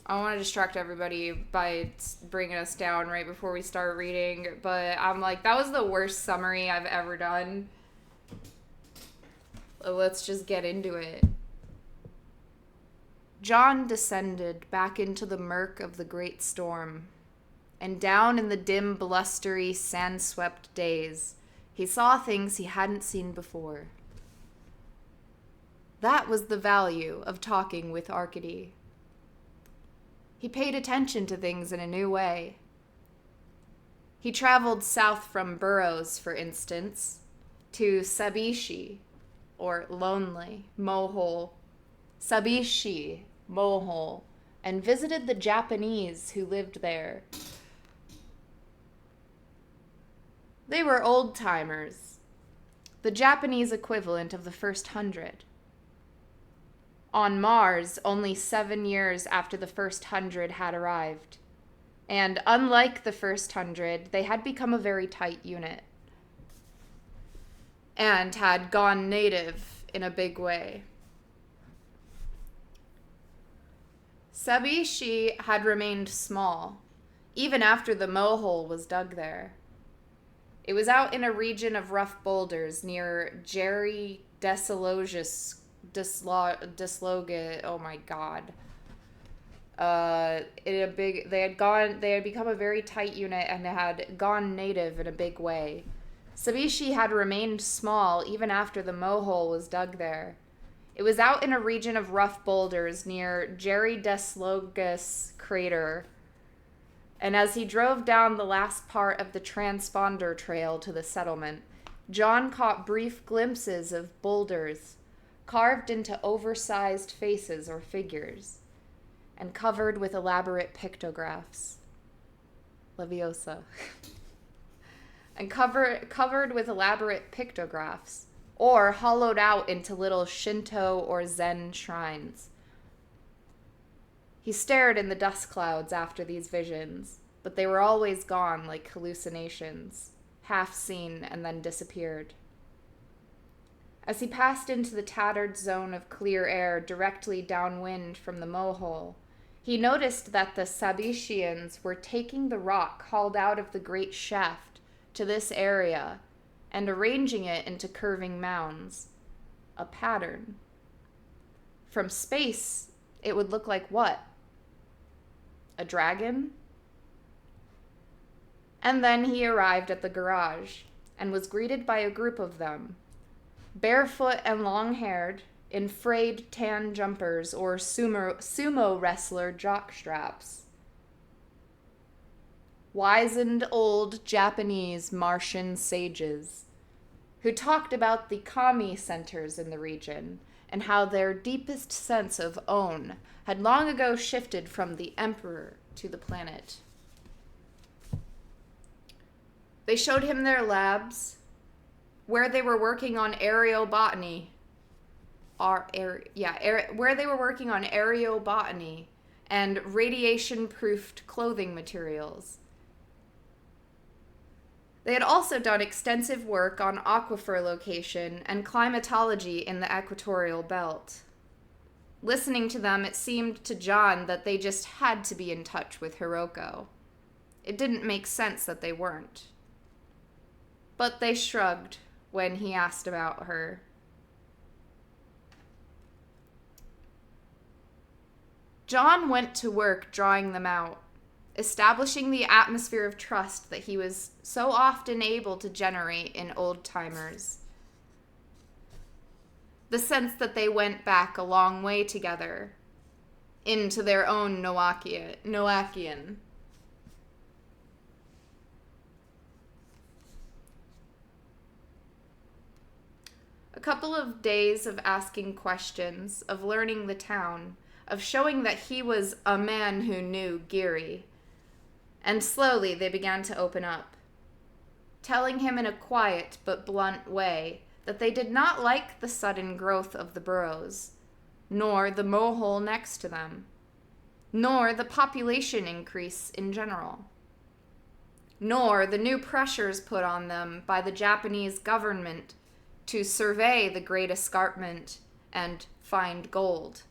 I want to distract everybody by bringing us down right before we start reading, but I'm like, that was the worst summary I've ever done. Let's just get into it. John descended back into the murk of the great storm, and down in the dim, blustery, sand-swept days, he saw things he hadn't seen before. That was the value of talking with Arcady. He paid attention to things in a new way. He traveled south from Burroughs, for instance, to Sabishi, or Lonely, Mohole, Sabishi, Mohole, and visited the Japanese who lived there. They were old-timers, the Japanese equivalent of the first 100. On Mars, only 7 years after the first 100 had arrived. And unlike the first 100, they had become a very tight unit. And had gone native in a big way. Sabishi had remained small, even after the mohole was dug there. It was out in a region of rough boulders near Jerry Desloge, oh my god. They had become a very tight unit and had gone native in a big way. Sabishi had remained small even after the mohole was dug there. It was out in a region of rough boulders near Jerry Desloge's crater. And as he drove down the last part of the transponder trail to the settlement, John caught brief glimpses of boulders carved into oversized faces or figures, and covered with elaborate pictographs. Leviosa. And covered with elaborate pictographs, or hollowed out into little Shinto or Zen shrines. He stared in the dust clouds after these visions, but they were always gone like hallucinations, half seen and then disappeared. As he passed into the tattered zone of clear air directly downwind from the mohole, he noticed that the Sabishians were taking the rock hauled out of the great shaft to this area and arranging it into curving mounds, a pattern. From space, it would look like what? A dragon? And then he arrived at the garage and was greeted by a group of them, barefoot and long-haired, in frayed tan jumpers or sumo wrestler jockstraps. Wizened old Japanese Martian sages who talked about the kami centers in the region and how their deepest sense of own had long ago shifted from the emperor to the planet. They showed him their labs, where they were working on aerobotany. Where they were working on aerobotany and radiation-proofed clothing materials. They had also done extensive work on aquifer location and climatology in the equatorial belt. Listening to them, it seemed to John that they just had to be in touch with Hiroko. It didn't make sense that they weren't. But they shrugged when he asked about her. John went to work drawing them out, establishing the atmosphere of trust that he was so often able to generate in old-timers. The sense that they went back a long way together, into their own Noachian. A couple of days of asking questions, of learning the town, of showing that he was a man who knew Geary. And slowly they began to open up, telling him in a quiet but blunt way that they did not like the sudden growth of the Burroughs, nor the mohole next to them, nor the population increase in general, nor the new pressures put on them by the Japanese government to survey the great escarpment and find gold.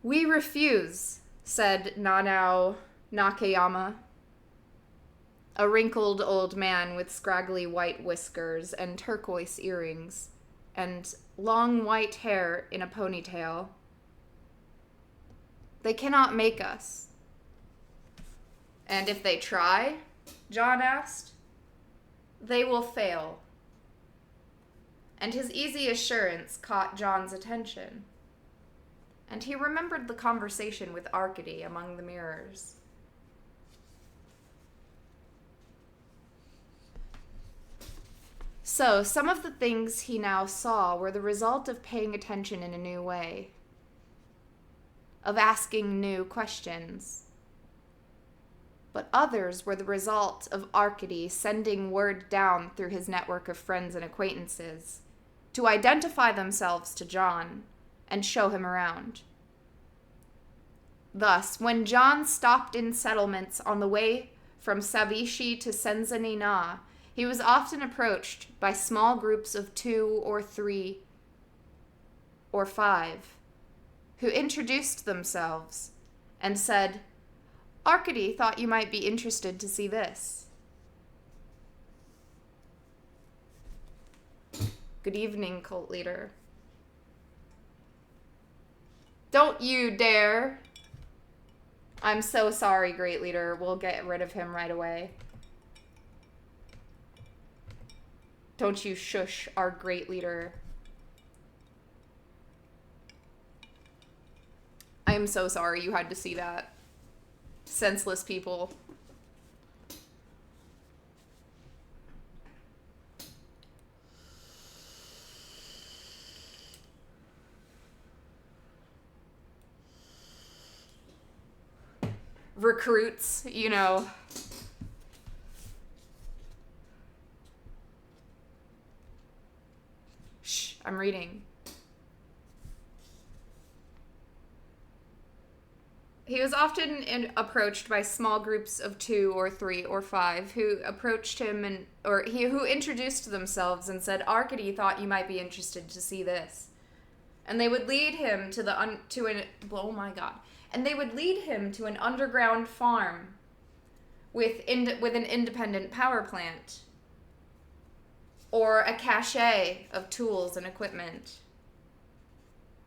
"We refuse," said Nanao Nakayama, a wrinkled old man with scraggly white whiskers and turquoise earrings, and long white hair in a ponytail. "They cannot make us." "And if they try?" John asked. "They will fail." And his easy assurance caught John's attention. And he remembered the conversation with Arcady among the mirrors. So, some of the things he now saw were the result of paying attention in a new way, of asking new questions. But others were the result of Arcady sending word down through his network of friends and acquaintances to identify themselves to John and show him around. Thus, when John stopped in settlements on the way from Sabishi to Senzanina, he was often approached by small groups of 2 or 3 or 5 who introduced themselves and said, "Arcady thought you might be interested to see this." "Good evening, cult leader." "Don't you dare." "I'm so sorry, great leader. We'll get rid of him right away." "Don't you shush our great leader." "I am so sorry you had to see that. Senseless people." Recruits, you know. Shh, I'm reading. He was often approached by small groups of 2 or 3 or 5 who approached him who introduced themselves and said, "Arcady thought you might be interested to see this." And they would lead him to And they would lead him to an underground farm with an independent power plant or a cache of tools and equipment.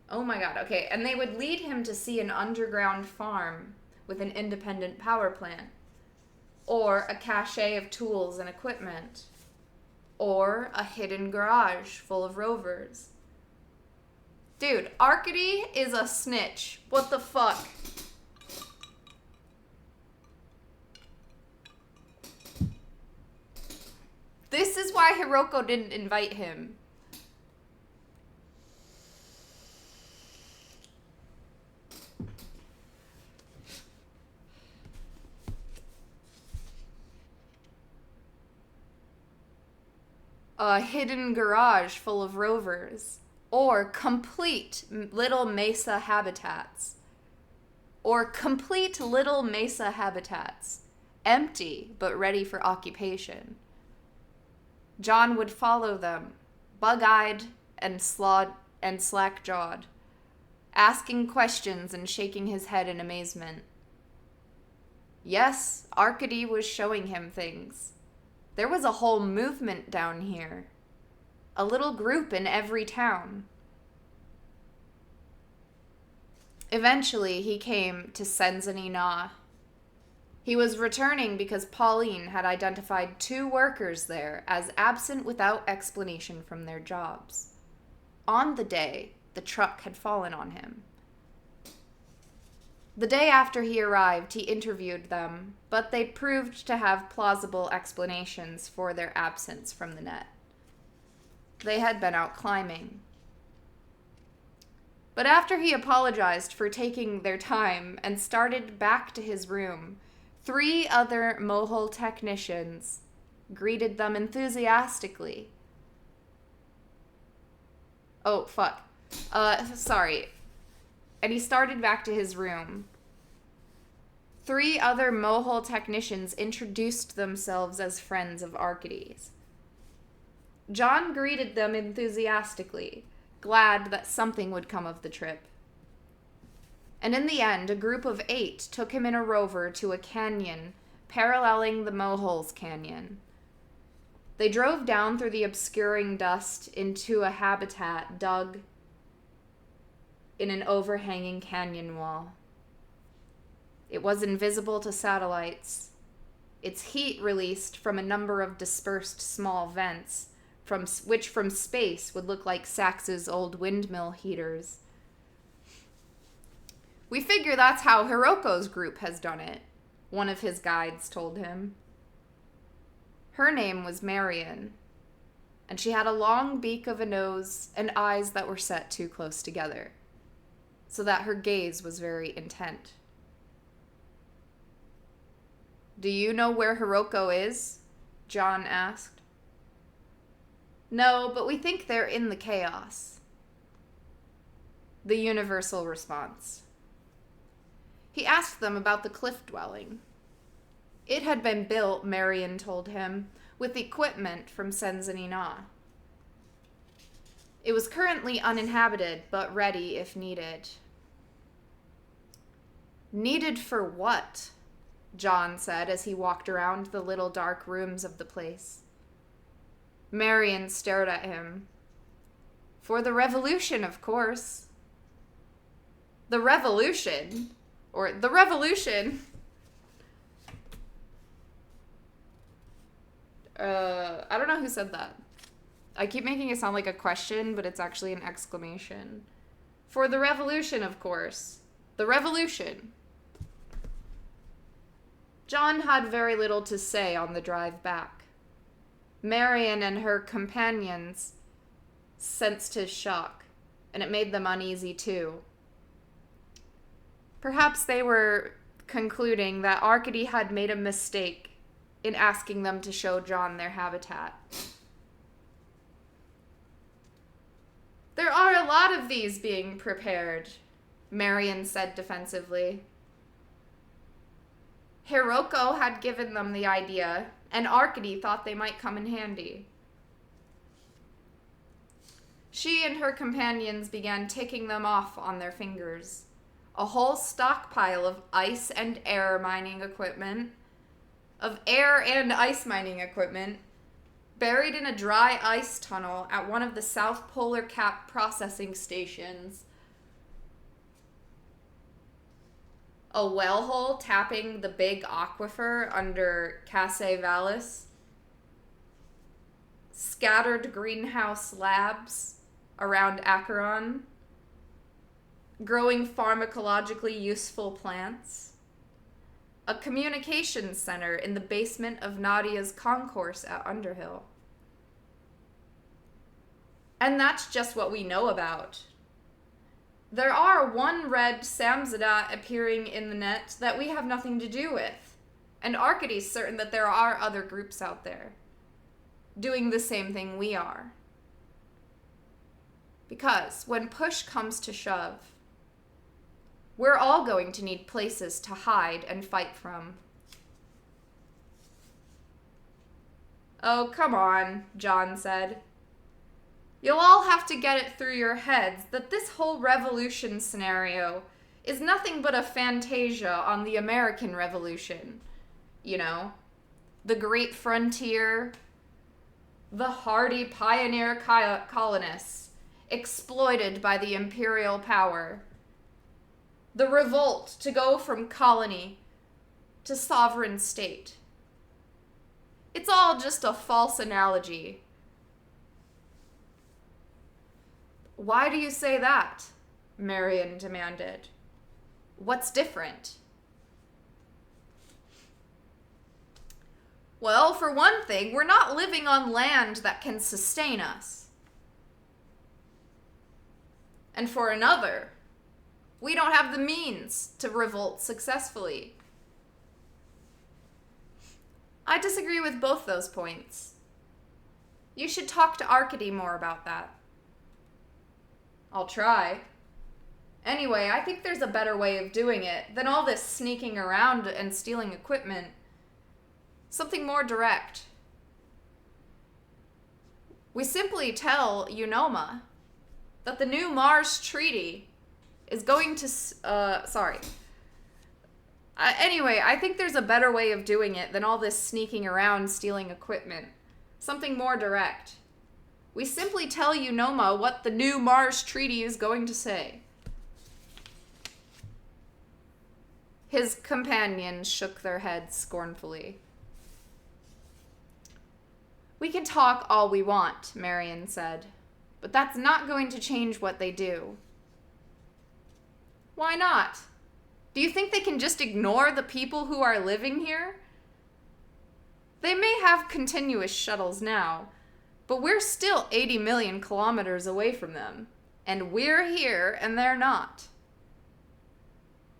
Oh my god, okay. And they would lead him to see an underground farm with an independent power plant, or a cache of tools and equipment, or a hidden garage full of rovers. Dude, Arcady is a snitch. What the fuck? This is why Hiroko didn't invite him. A hidden garage full of rovers, or complete Little Mesa habitats, empty but ready for occupation. John would follow them, bug-eyed and slack-jawed, asking questions and shaking his head in amazement. Yes, Arcady was showing him things. There was a whole movement down here. A little group in every town. Eventually, he came to Senzanina. He was returning because Pauline had identified 2 workers there as absent without explanation from their jobs. On the day, the truck had fallen on him. The day after he arrived, he interviewed them, but they proved to have plausible explanations for their absence from the net. They had been out climbing. But after he apologized for taking their time and started back to his room, 3 other Mohol technicians greeted them enthusiastically. Oh, fuck. Sorry. And he started back to his room. 3 other Mohol technicians introduced themselves as friends of Arcady's. John greeted them enthusiastically, glad that something would come of the trip. And in the end, a group of 8 took him in a rover to a canyon paralleling the Moholes Canyon. They drove down through the obscuring dust into a habitat dug in an overhanging canyon wall. It was invisible to satellites, its heat released from a number of dispersed small vents, which from space would look like Sax's old windmill heaters. "We figure that's how Hiroko's group has done it," one of his guides told him. Her name was Marion, and she had a long beak of a nose and eyes that were set too close together, so that her gaze was very intent. "Do you know where Hiroko is?" John asked. "No, but we think they're in the chaos." The universal response. He asked them about the cliff dwelling. It had been built, Marion told him, with equipment from Senzaninna. It was currently uninhabited, but ready if needed. "Needed for what?" John said as he walked around the little dark rooms of the place. Marion stared at him. "For the revolution, of course." "The revolution?" Or the revolution? I don't know who said that. I keep making it sound like a question, but it's actually an exclamation. "For the revolution, of course. The revolution." John had very little to say on the drive back. Marion and her companions sensed his shock, and it made them uneasy too. Perhaps they were concluding that Arkady had made a mistake in asking them to show John their habitat. "There are a lot of these being prepared," Marion said defensively. Hiroko had given them the idea, and Arkady thought they might come in handy. She and her companions began ticking them off on their fingers. A whole stockpile of ice and air mining equipment, buried in a dry ice tunnel at one of the South Polar Cap processing stations. A well hole tapping the big aquifer under Casey Vallis. Scattered greenhouse labs around Acheron. Growing pharmacologically useful plants. A communications center in the basement of Nadia's concourse at Underhill. And that's just what we know about. There are one red Samzadat appearing in the net that we have nothing to do with, and Arkady's certain that there are other groups out there doing the same thing we are. Because when push comes to shove, we're all going to need places to hide and fight from. "Oh, come on," John said. "You'll all have to get it through your heads that this whole revolution scenario is nothing but a fantasia on the American Revolution. You know, the great frontier, the hardy pioneer colonists exploited by the imperial power. The revolt to go from colony to sovereign state. It's all just a false analogy." "Why do you say that?" Marion demanded. "What's different?" "Well, for one thing, we're not living on land that can sustain us. And for another, we don't have the means to revolt successfully." "I disagree with both those points. You should talk to Arkady more about that." "I'll try. Anyway, I think there's a better way of doing it than all this sneaking around and stealing equipment. Something more direct. We simply tell Unoma that the new Mars Treaty is going to, anyway, I think there's a better way of doing it than all this sneaking around stealing equipment. Something more direct. We simply tell Unoma what the new Mars Treaty is going to say. His companions shook their heads scornfully. We can talk all we want, Marion said, but that's not going to change what they do. Why not? Do you think they can just ignore the people who are living here? They may have continuous shuttles now, but we're still 80 million kilometers away from them, and we're here and they're not.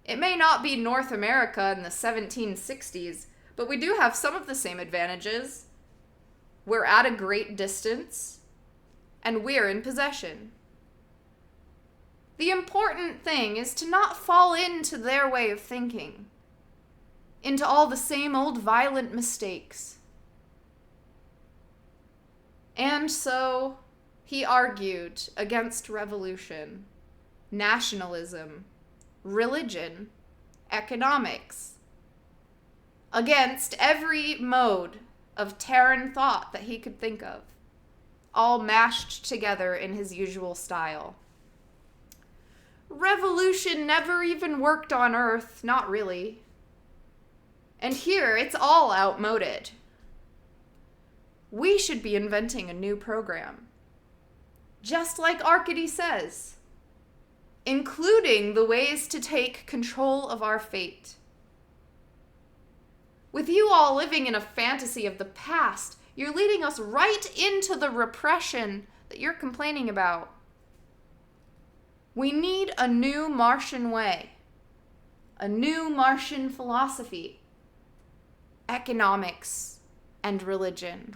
It may not be North America in the 1760s, but we do have some of the same advantages. We're at a great distance, and we're in possession. The important thing is to not fall into their way of thinking, into all the same old violent mistakes. And so he argued against revolution, nationalism, religion, economics, against every mode of Terran thought that he could think of, all mashed together in his usual style. Revolution never even worked on Earth, not really. And here, it's all outmoded. We should be inventing a new program. Just like Arkady says, including the ways to take control of our fate. With you all living in a fantasy of the past, you're leading us right into the repression that you're complaining about. We need a new Martian way, a new Martian philosophy, economics, and religion.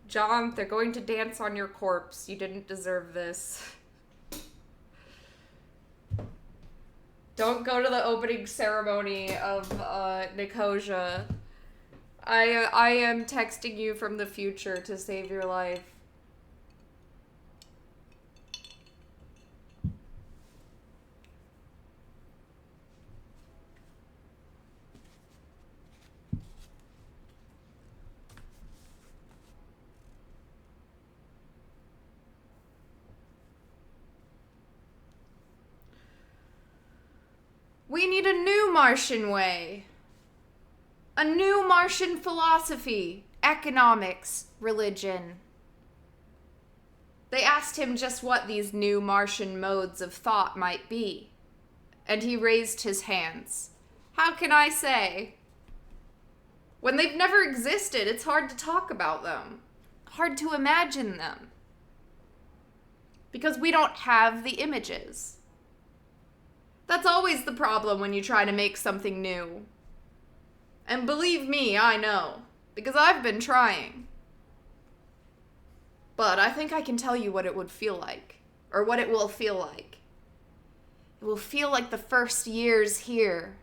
John, they're going to dance on your corpse. You didn't deserve this. Don't go to the opening ceremony of Nicosia. I am texting you from the future to save your life. We need a new Martian way. A new Martian philosophy, economics, religion. They asked him just what these new Martian modes of thought might be, and he raised his hands. How can I say? When they've never existed, it's hard to talk about them, hard to imagine them, because we don't have the images. That's always the problem when you try to make something new. And believe me, I know, because I've been trying. But I think I can tell you what it would feel like, or what it will feel like. It will feel like the first years here,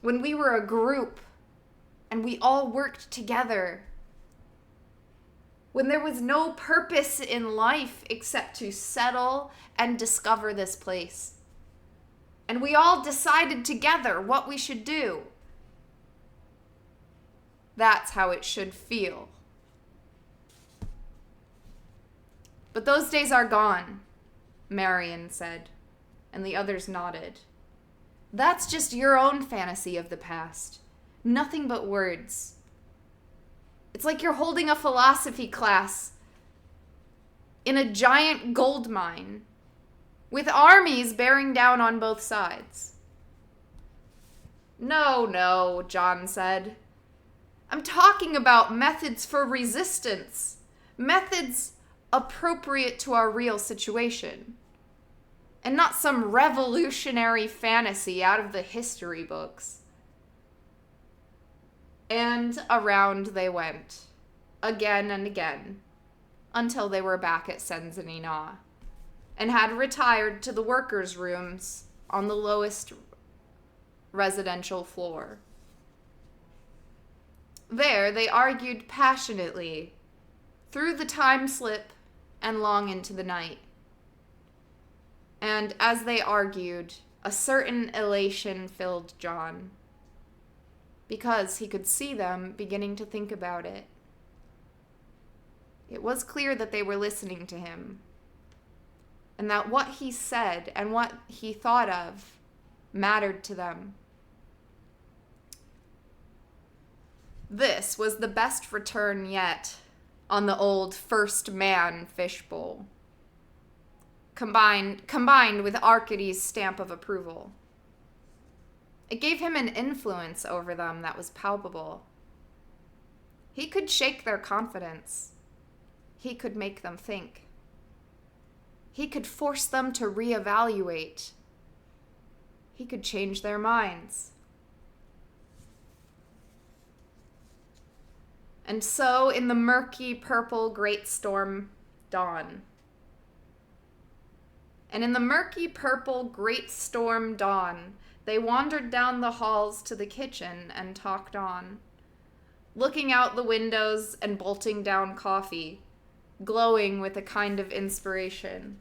when we were a group, and we all worked together, when there was no purpose in life except to settle and discover this place. And we all decided together what we should do. That's how it should feel. But those days are gone, Marion said, and the others nodded. That's just your own fantasy of the past. Nothing but words. It's like you're holding a philosophy class in a giant gold mine with armies bearing down on both sides. No, John said. I'm talking about methods for resistance. Methods appropriate to our real situation. And not some revolutionary fantasy out of the history books. And around they went, again and again, until they were back at Senzaninna, and had retired to the workers' rooms on the lowest residential floor. There they argued passionately, through the time slip and long into the night. And as they argued, a certain elation filled John, because he could see them beginning to think about it. It was clear that they were listening to him, and that what he said and what he thought of mattered to them. This was the best return yet on the old first man fishbowl, combined with Arkady's stamp of approval. It gave him an influence over them that was palpable. He could shake their confidence. He could make them think. He could force them to reevaluate. He could change their minds. And so, in the murky, purple great storm dawn. And in the murky, purple great storm dawn, they wandered down the halls to the kitchen and talked on, looking out the windows and bolting down coffee, glowing with a kind of inspiration.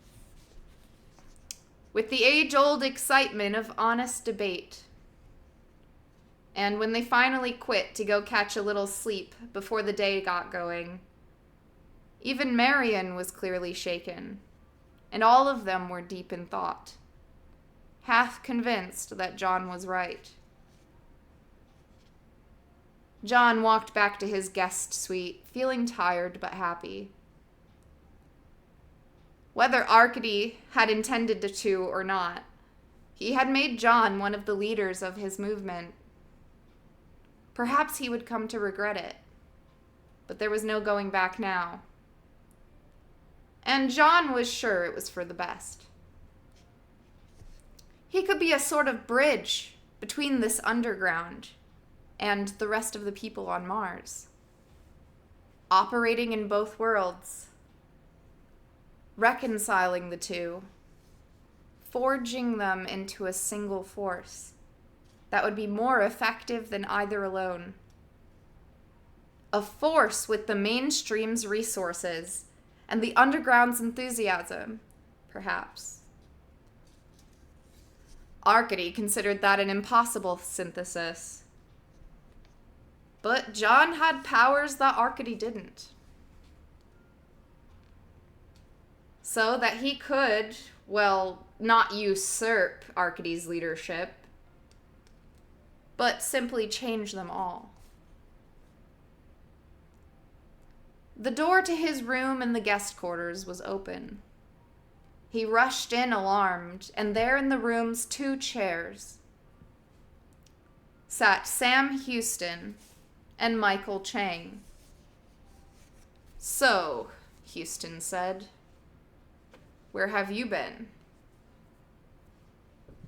With the age-old excitement of honest debate. And when they finally quit to go catch a little sleep before the day got going, even Marion was clearly shaken, and all of them were deep in thought, half convinced that John was right. John walked back to his guest suite, feeling tired but happy. Whether Arkady had intended to or not, he had made John one of the leaders of his movement. Perhaps he would come to regret it, but there was no going back now. And John was sure it was for the best. He could be a sort of bridge between this underground and the rest of the people on Mars, operating in both worlds, reconciling the two, forging them into a single force that would be more effective than either alone. A force with the mainstream's resources and the underground's enthusiasm, perhaps. Arkady considered that an impossible synthesis. But John had powers that Arkady didn't. So that he could, well, not usurp Arkady's leadership, but simply change them all. The door to his room in the guest quarters was open. He rushed in alarmed, and there in the room's 2 chairs sat Sam Houston and Michael Chang. "So," Houston said, "where have you been?"